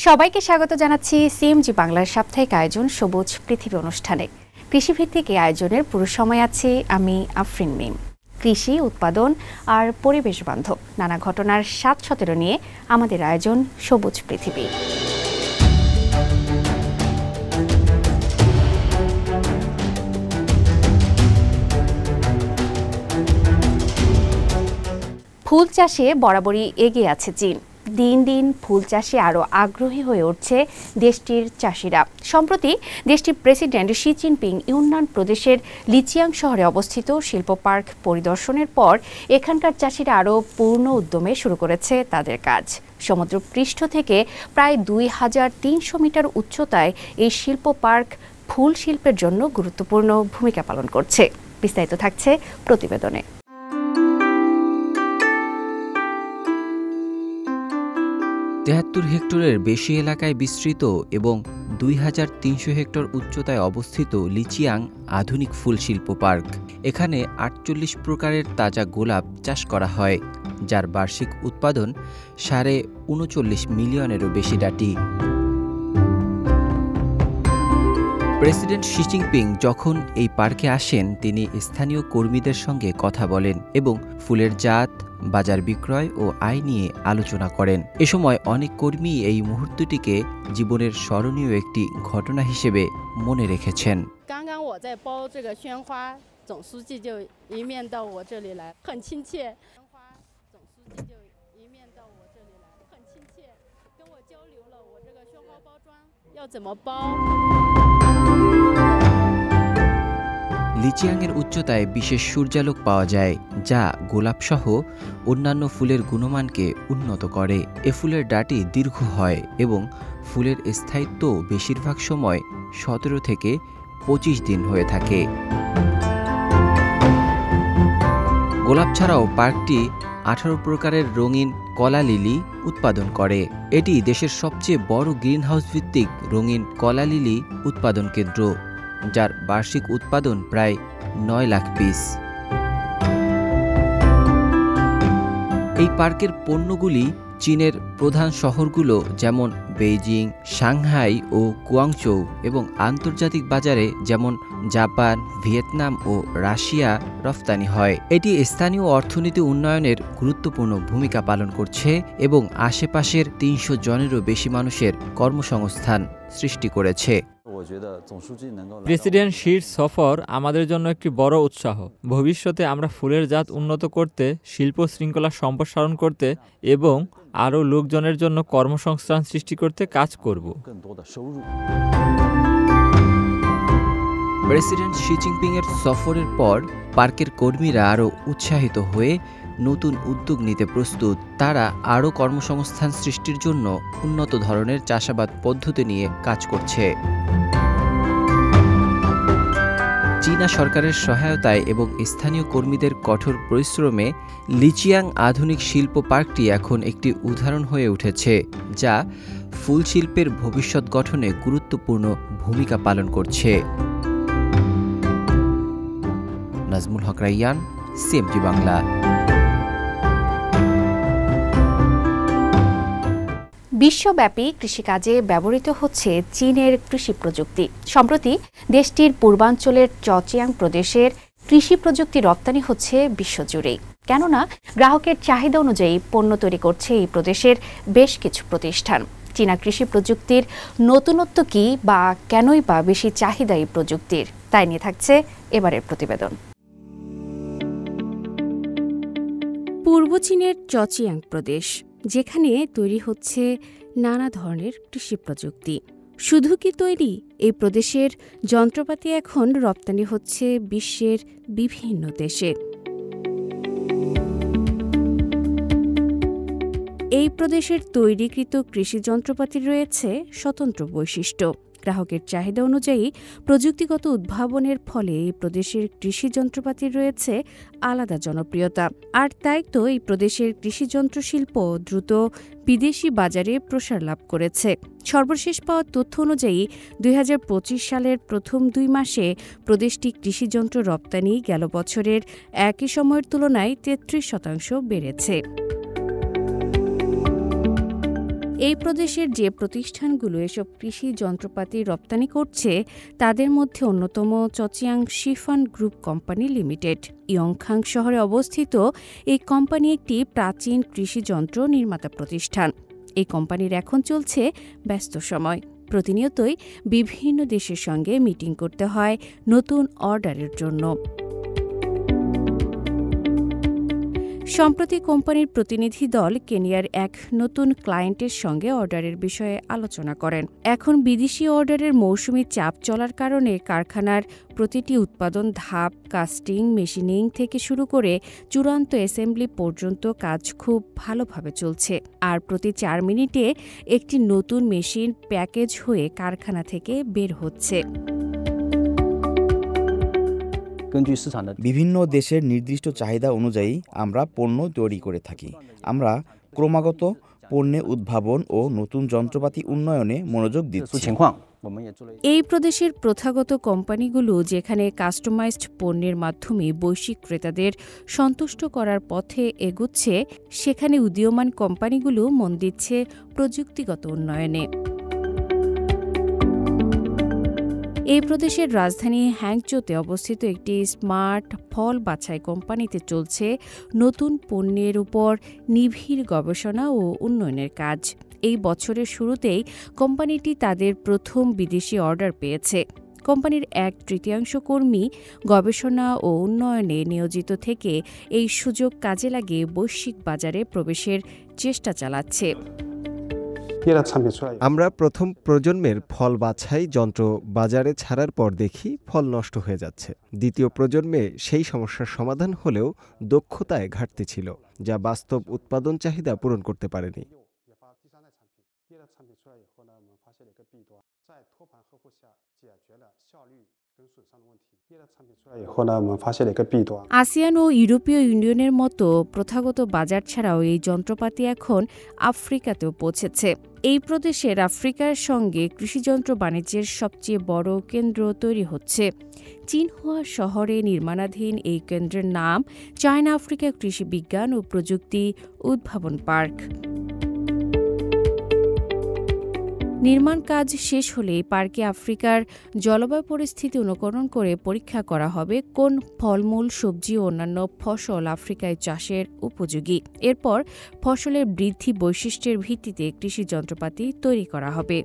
সবাইকে স্বাগত জানাচ্ছি সিএমজি বাংলার সাপ্তাহিক আয়োজন সবুজ পৃথিবী অনুষ্ঠানে। কৃষিভিত্তিক এই আয়োজনের পুরো সময় আছি আমি আফরিন মিম। কৃষি উৎপাদন আর পরিবেশ বান্ধব নানা ঘটনার ৭-১৭ নিয়ে আমাদের আয়োজন সবুজ পৃথিবী। ফুল চাষে বরাবরই এগিয়ে আছে চীন। দিন দিন ফুল চাষে আরও আগ্রহী হয়ে উঠছে দেশটির চাষিরা। সম্প্রতি দেশটির প্রেসিডেন্ট শি জিনপিং ইউনান প্রদেশের লিচিয়াং শহরে অবস্থিত শিল্প পার্ক পরিদর্শনের পর এখানকার চাষিরা আরও পূর্ণ উদ্যমে শুরু করেছে তাদের কাজ। সমুদ্র পৃষ্ঠ থেকে প্রায় ২৩০০ মিটার উচ্চতায় এই শিল্প পার্ক ফুল শিল্পের জন্য গুরুত্বপূর্ণ ভূমিকা পালন করছে। বিস্তারিত থাকছে প্রতিবেদনে। ৭৩ হেক্টরের বেশি এলাকায় বিস্তৃত এবং ২৩০০ হেক্টর উচ্চতায় অবস্থিত লিচিয়াং আধুনিক ফুল শিল্প পার্ক। এখানে ৪৮ প্রকারের তাজা গোলাপ চাষ করা হয়, যার বার্ষিক উৎপাদন ৩৯ মিলিয়নেরও বেশি ডাটি। প্রেসিডেন্ট শি জিনপিং যখন এই পার্কে আসেন, তিনি স্থানীয় কর্মীদের সঙ্গে কথা বলেন এবং ফুলের জাত, বাজার বিক্রয় ও আয় নিয়ে আলোচনা করেন। এ সময় অনেক কর্মী এই মুহূর্তটিকে জীবনের স্মরণীয় একটি ঘটনা হিসেবে মনে রেখেছেন। লিচিয়াংয়ের উচ্চতায় বিশেষ সূর্যালোক পাওয়া যায়, যা গোলাপসহ অন্যান্য ফুলের গুণমানকে উন্নত করে। এ ফুলের ডাটি দীর্ঘ হয় এবং ফুলের স্থায়িত্ব বেশিরভাগ সময় ১৭ থেকে ২৫ দিন হয়ে থাকে। গোলাপ ছাড়াও পার্কটি ১৮ প্রকারের রঙিন কলা লিলি উৎপাদন করে। এটি দেশের সবচেয়ে বড় গ্রিনহাউস ভিত্তিক রঙিন কলা লিলি উৎপাদন কেন্দ্র, যার বার্ষিক উৎপাদন প্রায় ৯ লাখ পিস। এই পার্কের পণ্যগুলি চীনের প্রধান শহরগুলো যেমন বেইজিং, সাংহাই ও কুয়াংচৌ এবং আন্তর্জাতিক বাজারে যেমন জাপান, ভিয়েতনাম ও রাশিয়া রফতানি হয়। এটি স্থানীয় অর্থনীতি উন্নয়নের গুরুত্বপূর্ণ ভূমিকা পালন করছে এবং আশেপাশের ৩০০ জনেরও বেশি মানুষের কর্মসংস্থান সৃষ্টি করেছে। প্রেসিডেন্ট শির সফর আমাদের জন্য একটি বড় উৎসাহ। ভবিষ্যতে আমরা ফুলের জাত উন্নত করতে, শিল্প শৃঙ্খলা সম্প্রসারণ করতে এবং আরও লোকজনের জন্য কর্মসংস্থান সৃষ্টি করতে কাজ করব। প্রেসিডেন্ট শি জিনপিংয়ের সফরের পর পার্কের কর্মীরা আরও উৎসাহিত হয়ে নতুন উদ্যোগ নিতে প্রস্তুত। তারা আরও কর্মসংস্থান সৃষ্টির জন্য উন্নত ধরনের চাষাবাদ পদ্ধতি নিয়ে কাজ করছে। চীনা সরকারের সহায়তায় এবং স্থানীয় কর্মীদের কঠোর পরিশ্রমে লিচিয়াং আধুনিক শিল্প পার্কটি এখন একটি উদাহরণ হয়ে উঠেছে, যা ফুল শিল্পের ভবিষ্যৎ গঠনে গুরুত্বপূর্ণ ভূমিকা পালন করছে। নাজমুল হক রাইয়ান, সিএমজি বাংলা। বিশ্বব্যাপী কৃষিকাজে ব্যবহৃত হচ্ছে চীনের কৃষি প্রযুক্তি। সম্প্রতি দেশটির পূর্বাঞ্চলের চচিয়াং প্রদেশের কৃষি প্রযুক্তি রপ্তানি হচ্ছে বিশ্বজুড়েই, কেননা গ্রাহকের চাহিদা অনুযায়ী পণ্য তৈরি করছে এই প্রদেশের বেশ কিছু প্রতিষ্ঠান। চীনা কৃষি প্রযুক্তির নতুনত্ব কি বা কেনই বা বেশি চাহিদা এই প্রযুক্তির, তাই নিয়ে থাকছে এবারের প্রতিবেদন। পূর্ব চীনের চচিয়াং প্রদেশ, যেখানে তৈরি হচ্ছে নানা ধরনের কৃষি প্রযুক্তি। শুধু কি তৈরি, এই প্রদেশের যন্ত্রপাতি এখন রপ্তানি হচ্ছে বিশ্বের বিভিন্ন দেশে। এই প্রদেশের তৈরিকৃত কৃষি যন্ত্রপাতির রয়েছে স্বতন্ত্র বৈশিষ্ট্য। গ্রাহকের চাহিদা অনুযায়ী প্রযুক্তিগত উদ্ভাবনের ফলে এই প্রদেশের কৃষি যন্ত্রপাতির রয়েছে আলাদা জনপ্রিয়তা। আর তাই তো এই প্রদেশের কৃষি যন্ত্র শিল্প দ্রুত বিদেশি বাজারে প্রসার লাভ করেছে। সর্বশেষ পাওয়া তথ্য অনুযায়ী ২০২৫ সালের প্রথম ২ মাসে প্রদেশটি কৃষিযন্ত্র রপ্তানি গেল বছরের একই সময়ের তুলনায় ৩৩% বেড়েছে। এই প্রদেশের যে প্রতিষ্ঠানগুলো এসব কৃষি যন্ত্রপাতি রপ্তানি করছে তাদের মধ্যে অন্যতম চচিয়াং শিফান গ্রুপ কোম্পানি লিমিটেড। ইয়ংখাং শহরে অবস্থিত এই কোম্পানি একটি প্রাচীন কৃষি যন্ত্র নির্মাতা প্রতিষ্ঠান। এই কোম্পানির এখন চলছে ব্যস্ত সময়। প্রতিনিয়তই বিভিন্ন দেশের সঙ্গে মিটিং করতে হয় নতুন অর্ডারের জন্য। সম্প্রতি কোম্পানির প্রতিনিধি দল কেনিয়ার এক নতুন ক্লায়েন্টের সঙ্গে অর্ডারের বিষয়ে আলোচনা করেন। এখন বিদেশি অর্ডারের মৌসুমি চাপ চলার কারণে কারখানার প্রতিটি উৎপাদন ধাপ, কাস্টিং, মেশিনিং থেকে শুরু করে চূড়ান্ত অ্যাসেম্বলি পর্যন্ত কাজ খুব ভালোভাবে চলছে। আর প্রতি 4 মিনিটে একটি নতুন মেশিন প্যাকেজ হয়ে কারখানা থেকে বের হচ্ছে। বিভিন্ন দেশের নির্দিষ্ট চাহিদা অনুযায়ী আমরা পণ্য তৈরি করে থাকি। আমরা ক্রমাগত পণ্যে উদ্ভাবন ও নতুন যন্ত্রপাতি উন্নয়নে মনোযোগ দিচ্ছি। এই প্রদেশের প্রথাগত কোম্পানিগুলো যেখানে কাস্টমাইজড পণ্যের মাধ্যমে বৈশ্বিক ক্রেতাদের সন্তুষ্ট করার পথে এগুচ্ছে, সেখানে উদীয়মান কোম্পানিগুলো মন দিচ্ছে প্রযুক্তিগত উন্নয়নে। এই প্রদেশের রাজধানী হ্যাংচোতে অবস্থিত একটি স্মার্ট ফল বাছাই কোম্পানিতে চলছে নতুন পণ্যের উপর নিবিড় গবেষণা ও উন্নয়নের কাজ। এই বছরের শুরুতেই কোম্পানিটি তাদের প্রথম বিদেশি অর্ডার পেয়েছে। কোম্পানির 1/3 কর্মী গবেষণা ও উন্নয়নে নিয়োজিত থেকে এই সুযোগ কাজে লাগিয়ে বৈশ্বিক বাজারে প্রবেশের চেষ্টা চালাচ্ছে। আমরা প্রথম প্রজন্মের ফল বাছাই যন্ত্র বাজারে ছাড়ার পর দেখি ফল নষ্ট হয়ে যাচ্ছে। দ্বিতীয় প্রজন্মে সেই সমস্যার সমাধান হলেও দক্ষতায় ঘাটতি ছিল, যা বাস্তব উৎপাদন চাহিদা পূরণ করতে পারেনি। আসিয়ান ও ইউরোপীয় ইউনিয়নের মতো প্রথাগত বাজার ছাড়াও এই যন্ত্রপাতি এখন আফ্রিকাতেও পৌঁছেছে। এই প্রদেশের আফ্রিকার সঙ্গে কৃষিযন্ত্র বাণিজ্যের সবচেয়ে বড় কেন্দ্র তৈরি হচ্ছে। চিনহুয়া শহরে নির্মাণাধীন এই কেন্দ্রের নাম চায়না আফ্রিকা কৃষি বিজ্ঞান ও প্রযুক্তি উদ্ভাবন পার্ক। নির্মাণ কাজ শেষ হলে পার্কে আফ্রিকার জলবায়ু পরিস্থিতি অনুকরণ করে পরীক্ষা করা হবে কোন ফলমূল, সবজি ও অন্যান্য ফসল আফ্রিকায় চাষের উপযোগী। এরপর ফসলের বৃদ্ধি বৈশিষ্ট্যের ভিত্তিতে কৃষি যন্ত্রপাতি তৈরি করা হবে।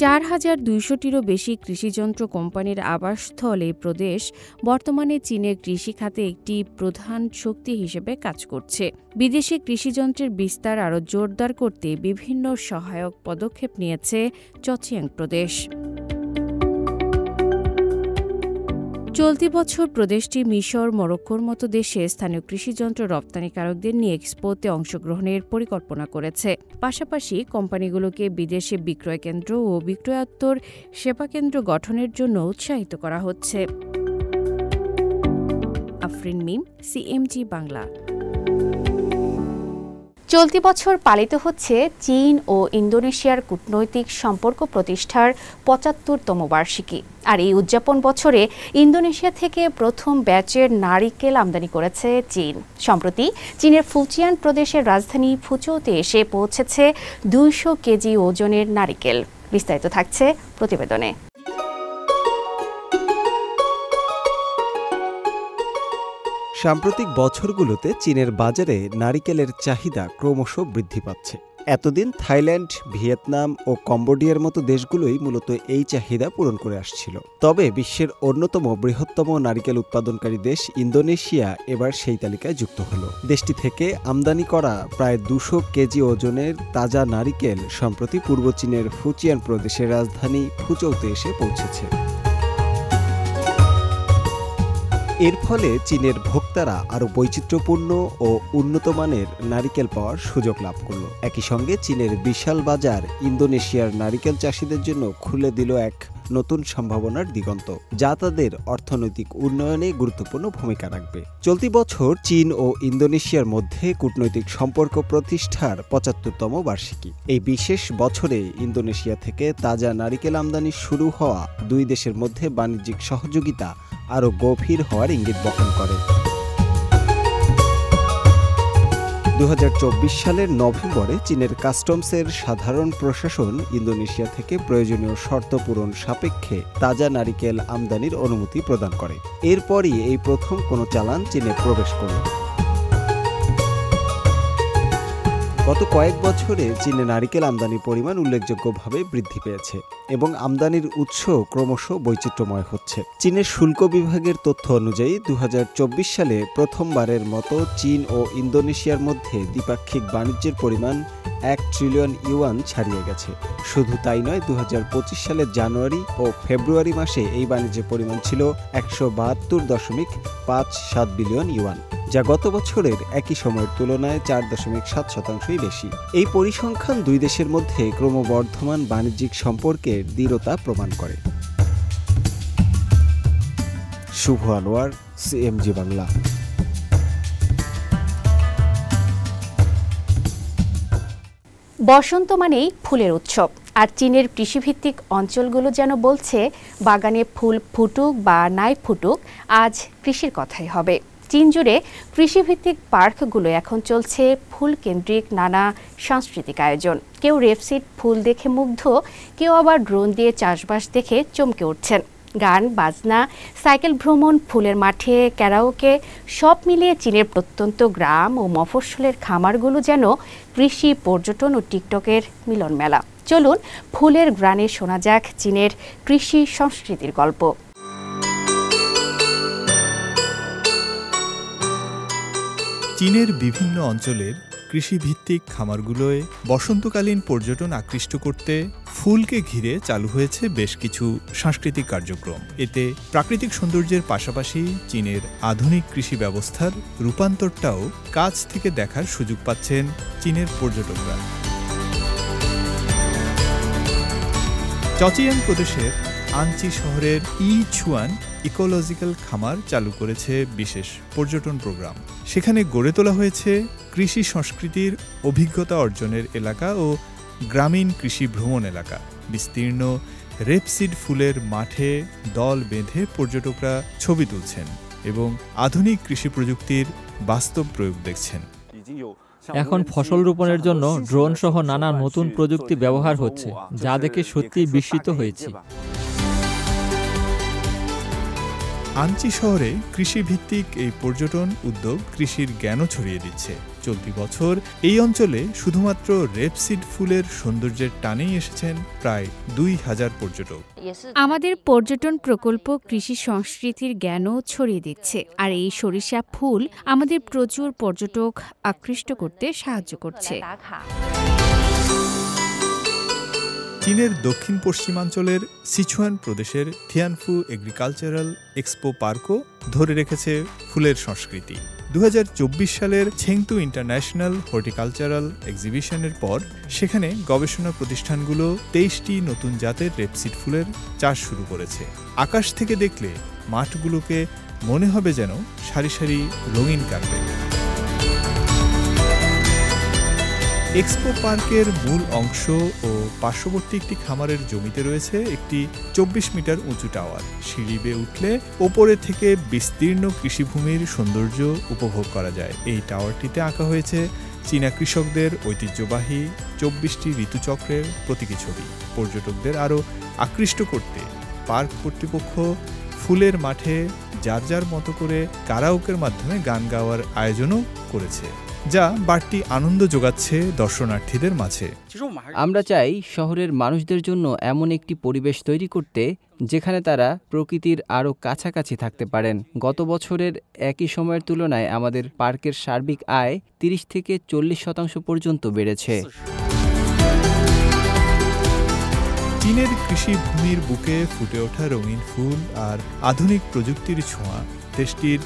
4200টিরও বেশি কৃষিযন্ত্র কোম্পানির আবাসস্থল এই প্রদেশ বর্তমানে চীনের কৃষি খাতে একটি প্রধান শক্তি হিসেবে কাজ করছে। বিদেশি কৃষিযন্ত্রের বিস্তার আরও জোরদার করতে বিভিন্ন সহায়ক পদক্ষেপ নিয়েছে চচিয়াং প্রদেশ। চলতি বছর প্রদেশটি মিশর, মরক্কোর মতো দেশে স্থানীয় কৃষিযন্ত্র রপ্তানিকারকদের নিয়ে এক্সপোতে অংশগ্রহণের পরিকল্পনা করেছে। পাশাপাশি কোম্পানিগুলোকে বিদেশে বিক্রয় কেন্দ্র ও বিক্রয়োত্তর সেবা কেন্দ্র গঠনের জন্য উৎসাহিত করা হচ্ছে। আফরিন মিম, সিএমজি বাংলা। চলতি বছর পালিত হচ্ছে চীন ও ইন্দোনেশিয়ার কূটনৈতিক সম্পর্ক প্রতিষ্ঠার ৭৫তম বার্ষিকী। আর এই উদযাপন বছরে ইন্দোনেশিয়া থেকে প্রথম ব্যাচের নারিকেল আমদানি করেছে চীন। সম্প্রতি চীনের ফুজিয়ান প্রদেশের রাজধানী ফুচৌতে এসে পৌঁছেছে ২০০ কেজি ওজনের নারিকেল। বিস্তারিত থাকছে প্রতিবেদনে। সাম্প্রতিক বছরগুলোতে চীনের বাজারে নারিকেলের চাহিদা ক্রমশ বৃদ্ধি পাচ্ছে। এতদিন থাইল্যান্ড, ভিয়েতনাম ও কম্বোডিয়ার মতো দেশগুলোই মূলত এই চাহিদা পূরণ করে আসছিল। তবে বিশ্বের অন্যতম বৃহত্তম নারিকেল উৎপাদনকারী দেশ ইন্দোনেশিয়া এবার সেই তালিকায় যুক্ত হলো। দেশটি থেকে আমদানি করা প্রায় ২০০ কেজি ওজনের তাজা নারিকেল সম্প্রতি পূর্ব চীনের ফুজিয়ান প্রদেশের রাজধানী ফুচৌতে এসে পৌঁছেছে। এর ফলে চীনের ভোক্তারা আরও বৈচিত্র্যপূর্ণ ও উন্নত মানের নারিকেল পাওয়ার সুযোগ লাভ করল। একই সঙ্গে চীনের বিশাল বাজার ইন্দোনেশিয়ার নারিকেল চাষিদের জন্য খুলে দিল এক নতুন সম্ভাবনার দিগন্ত, যা তাদের অর্থনৈতিক উন্নয়নে গুরুত্বপূর্ণ ভূমিকা রাখবে। চলতি বছর চীন ও ইন্দোনেশিয়ার মধ্যে কূটনৈতিক সম্পর্ক প্রতিষ্ঠার ৭৫তম বার্ষিকী। এই বিশেষ বছরে ইন্দোনেশিয়া থেকে তাজা নারিকেল আমদানি শুরু হওয়া দুই দেশের মধ্যে বাণিজ্যিক সহযোগিতা আরও গভীর হওয়ার ইঙ্গিত বহন করে। 2024 সালের নভেম্বরে চীনের কাস্টমসের সাধারণ প্রশাসন ইন্দোনেশিয়া থেকে প্রয়োজনীয় শর্ত পূরণ সাপেক্ষে তাজা নারিকেল আমদানির অনুমতি প্রদান করে। এরপরই এই প্রথম কোনো চালান চীনে প্রবেশ করল। গত কয়েক বছরে চীনে নারিকেল আমদানির পরিমাণ উল্লেখযোগ্যভাবে বৃদ্ধি পেয়েছে এবং আমদানির উৎস ক্রমশ বৈচিত্র্যময় হচ্ছে। চীনের শুল্ক বিভাগের তথ্য অনুযায়ী 2024 সালে প্রথমবারের মতো চীন ও ইন্দোনেশিয়ার মধ্যে দ্বিপাক্ষিক বাণিজ্যের পরিমাণ 1 ট্রিলিয়ন ইউয়ান ছাড়িয়ে গেছে। শুধু তাই নয়, 2025 সালের জানুয়ারি ও ফেব্রুয়ারি মাসে এই বাণিজ্যের পরিমাণ ছিল 172.57 বিলিয়ন ইউয়ান, যা গত বছরের একই সময়ের তুলনায় 4.7% বেশি। এই পরিসংখ্যান দুই দেশের মধ্যে ক্রমবর্ধমান বাণিজ্যিক সম্পর্কের দৃঢ়তা প্রমাণ করে। শুভ আনোয়ার, সিএমজি বাংলা। বসন্ত মানেই ফুলের উৎসব, আর চীনের কৃষিভিত্তিক অঞ্চলগুলো যেন বলছে বাগানে ফুল ফুটুক বা নাই ফুটুক, আজ কৃষির কথাই হবে। চীন জুড়ে কৃষিভিত্তিক পার্কগুলো এখন চলছে ফুল কেন্দ্রিক নানা সাংস্কৃতিক আয়োজন। কেউ রেপসিড ফুল দেখে মুগ্ধ, কেউ আবার ড্রোন দিয়ে চাষবাস দেখে চমকে উঠছেন। গান বাজনা, সাইকেল ভ্রমণ, ফুলের মাঠে ক্যারাওকে, সব মিলিয়ে চীনের প্রত্যন্ত গ্রাম ও মফস্বলের খামারগুলো যেন কৃষি, পর্যটন ও টিকটকের মিলন মেলা। চলুন ফুলের গ্রানে শোনা যাক চীনের কৃষি সংস্কৃতির গল্প। চীনের বিভিন্ন অঞ্চলের কৃষিভিত্তিক খামারগুলোয় বসন্তকালীন পর্যটন আকৃষ্ট করতে ফুলকে ঘিরে চালু হয়েছে বেশ কিছু সাংস্কৃতিক কার্যক্রম। এতে প্রাকৃতিক সৌন্দর্যের পাশাপাশি চীনের আধুনিক কৃষি ব্যবস্থার রূপান্তরটাও কাছ থেকে দেখার সুযোগ পাচ্ছেন চীনের পর্যটকরা। চচিয়াং প্রদেশের আনচি শহরের ইছুয়ান ইকোলজিক্যাল খামার চালু করেছে বিশেষ পর্যটন প্রোগ্রাম। সেখানে গড়ে তোলা হয়েছে কৃষি সংস্কৃতির অভিজ্ঞতা অর্জনের এলাকা ও গ্রামীণ কৃষি ভ্রমণ এলাকা। বিস্তীর্ণ রেপসিড ফুলের মাঠে দল বেঁধে পর্যটকরা ছবি তুলছেন এবং আধুনিক কৃষি প্রযুক্তির বাস্তব প্রয়োগ দেখছেন। এখন ফসল রোপণের জন্য ড্রোন সহ নানা নতুন প্রযুক্তি ব্যবহার হচ্ছে, যা দেখে সত্যি বিস্মিত হয়েছি। আনচি শহরে কৃষিভিত্তিক এই পর্যটন উদ্যোগ কৃষির জ্ঞানও ছড়িয়ে দিচ্ছে। চলতি বছর এই অঞ্চলে শুধুমাত্র রেপসিড ফুলের সৌন্দর্যের টানেই এসেছেন প্রায় 2000 পর্যটক। আমাদের পর্যটন প্রকল্প কৃষি সংস্কৃতির জ্ঞানও ছড়িয়ে দিচ্ছে, আর এই সরিষা ফুল আমাদের প্রচুর পর্যটক আকৃষ্ট করতে সাহায্য করছে। চীনের দক্ষিণ পশ্চিমাঞ্চলের সিচুয়ান প্রদেশের থিয়ানফু এগ্রিকালচারাল এক্সপো পার্কও ধরে রেখেছে ফুলের সংস্কৃতি। 2024 সালের ছেংতু ইন্টারন্যাশনাল হর্টিকালচারাল এক্সিবিশনের পর সেখানে গবেষণা প্রতিষ্ঠানগুলো 23টি নতুন জাতের রেপসিড ফুলের চাষ শুরু করেছে। আকাশ থেকে দেখলে মাঠগুলোকে মনে হবে যেন সারি সারি রঙিন কার্পেট। এক্সপো পার্কের মূল অংশ ও পার্শ্ববর্তী একটি খামারের জমিতে রয়েছে একটি 24 মিটার উঁচু টাওয়ার। সিঁড়ি বেয়ে উঠলে ওপরে থেকে বিস্তীর্ণ কৃষিভূমির সৌন্দর্য উপভোগ করা যায়। এই টাওয়ারটিতে আঁকা হয়েছে চীনা কৃষকদের ঐতিহ্যবাহী 24টি ঋতুচক্রের প্রতীকী ছবি। পর্যটকদের আরও আকৃষ্ট করতে পার্ক কর্তৃপক্ষ ফুলের মাঠে যার যার মতো করে কারাওকের মাধ্যমে গান গাওয়ার আয়োজনও করেছে, যা বাড়তি আনন্দ যোগাচ্ছে দর্শনার্থীদের মাঝে। আমরা চাই শহরের মানুষদের জন্য এমন একটি পরিবেশ তৈরি করতে যেখানে তারা প্রকৃতির আরও কাছাকাছি থাকতে পারেন। গত বছরের একই সময়ের তুলনায় আমাদের পার্কের সার্বিক আয় 30 থেকে 40% পর্যন্ত বেড়েছে। চীনের কৃষিভূমির বুকে ফুটে ওঠা রঙিন ফুল আর আধুনিক প্রযুক্তির ছোঁয়া দেশটির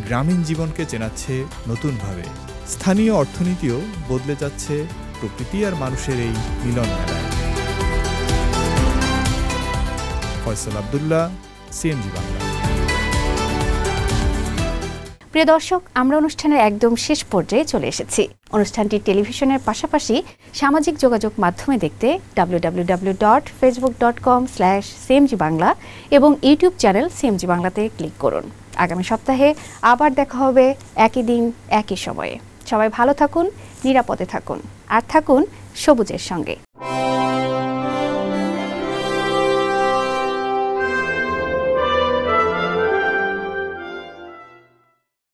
গ্রামীণ জীবনকে চেনাচ্ছে নতুনভাবে। স্থানীয় অর্থনীতিও বদলে যাচ্ছে প্রকৃতি আর মানুষের এই মিলন মেলায়। ফয়সাল আব্দুল্লাহ, সিএমজি বাংলা। প্রিয় দর্শক, আমরা অনুষ্ঠানের একদম শেষ পর্যায়ে চলে এসেছি। অনুষ্ঠানটি টেলিভিশনের পাশাপাশি সামাজিক যোগাযোগ মাধ্যমে দেখতে www.facebook.com/cmg বাংলা এবং ইউটিউব চ্যানেল সিএমজি বাংলাতে ক্লিক করুন। আগামী সপ্তাহে আবার দেখা হবে একই দিন একই সময়ে। সবাই ভালো থাকুন, নিরাপদে থাকুন আর থাকুন সবুজের সঙ্গে।